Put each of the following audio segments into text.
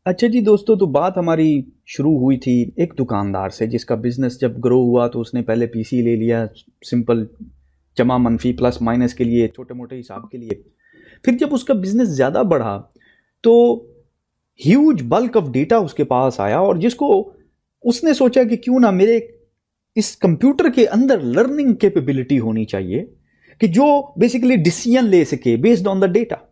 अच्छा जी दोस्तों, तो बात हमारी शुरू हुई थी एक दुकानदार से जिसका बिजनेस जब ग्रो हुआ तो उसने पहले पीसी ले लिया, सिंपल जमा मनफी प्लस माइनस के लिए, छोटे मोटे हिसाब के लिए। फिर जब उसका बिजनेस ज़्यादा बढ़ा तो ह्यूज बल्क ऑफ डेटा उसके पास आया, और जिसको उसने सोचा कि क्यों ना मेरे इस कंप्यूटर के अंदर लर्निंग कैपेबिलिटी होनी चाहिए कि जो बेसिकली डिसीजन ले सके बेस्ड ऑन द डेटा।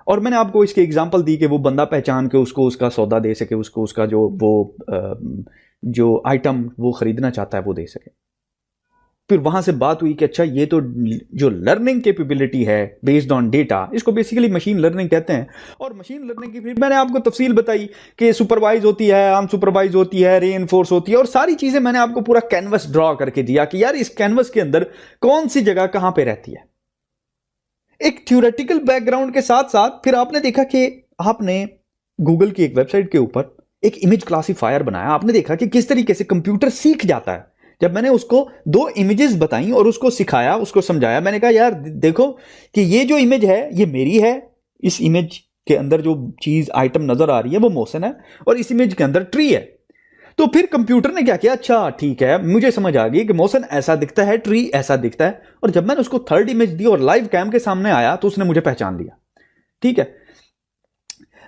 और मैंने आपको इसके एग्जांपल दी कि वो बंदा पहचान के उसको उसका सौदा दे सके, उसको उसका जो आइटम वो खरीदना चाहता है वो दे सके। फिर वहां से बात हुई कि अच्छा, ये तो जो लर्निंग कैपेबिलिटी है बेस्ड ऑन डेटा, इसको बेसिकली मशीन लर्निंग कहते हैं। और मशीन लर्निंग की फिर मैंने आपको तफसील बताई कि सुपरवाइज होती है, अनसुपरवाइज होती है, रीइंफोर्स होती है, और सारी चीजें मैंने आपको पूरा कैनवस ड्रॉ करके दिया कि यार इस कैनवस के अंदर कौन सी जगह कहां पे रहती है। एक थ्योरेटिकल बैकग्राउंड के साथ साथ फिर आपने देखा कि आपने गूगल की एक वेबसाइट के ऊपर एक इमेज क्लासिफायर बनाया। आपने देखा कि किस तरीके से कंप्यूटर सीख जाता है। जब मैंने उसको दो इमेजेस बताई और उसको सिखाया, उसको समझाया, मैंने कहा यार देखो कि ये जो इमेज है ये मेरी है, इस इमेज के अंदर जो चीज आइटम नजर आ रही है वो मोशन है, और इस इमेज के अंदर ट्री है। तो फिर कंप्यूटर ने क्या किया, अच्छा ठीक है मुझे समझ आ गई कि मोशन ऐसा दिखता है, ट्री ऐसा दिखता है। और जब मैंने उसको थर्ड इमेज दी और लाइव कैम के सामने आया तो उसने मुझे पहचान लिया। ठीक है।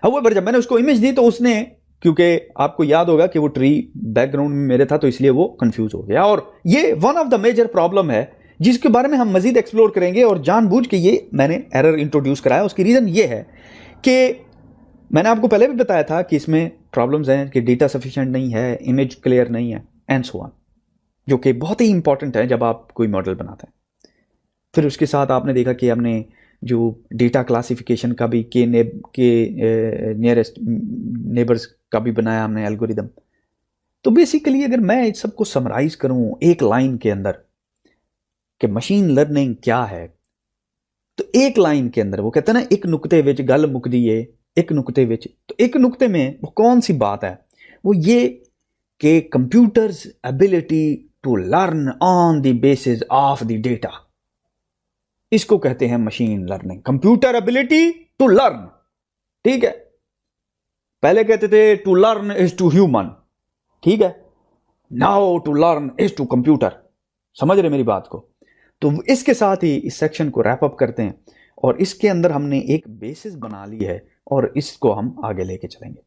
हाउएवर जब मैंने उसको इमेज दी तो उसने, क्योंकि आपको याद होगा कि वो ट्री बैकग्राउंड में मेरे था, तो इसलिए वो कंफ्यूज हो गया। और ये one of the major problem है जिसके बारे में हम मजीद एक्सप्लोर करेंगे। और जानबूझ के ये मैंने एरर इंट्रोड्यूस कराया। उसकी रीजन ये है कि मैंने आपको पहले भी बताया था कि इसमें प्रॉब्लम्स हैं कि डेटा सफिशिएंट नहीं है, इमेज क्लियर नहीं है, एंड सो ऑन, जो कि बहुत ही इंपॉर्टेंट है जब आप कोई मॉडल बनाते हैं। फिर उसके साथ आपने देखा कि हमने जो डेटा क्लासिफिकेशन का भी के नियरेस्ट नेबर्स का भी बनाया हमने एल्गोरिदम। तो बेसिकली अगर मैं इस सबको समराइज करूं एक लाइन के अंदर कि मशीन लर्निंग क्या है, तो एक लाइन के अंदर वो कहते हैं ना, एक नुक्ते विच गल मुकदी है, एक नुक्ते विच। तो एक नुक्ते में वो कौन सी बात है, वो ये कि computers ability to learn on the basis of the data, इसको कहते हैं machine learning. Computer ability to learn. ठीक है। पहले कहते थे to learn is to human, ठीक है। Now to learn is to computer. समझ रहे मेरी बात को? तो इसके साथ ही इस सेक्शन को रैप अप करते हैं, और इसके अंदर हमने एक बेसिस बना ली है और इसको हम आगे लेके चलेंगे।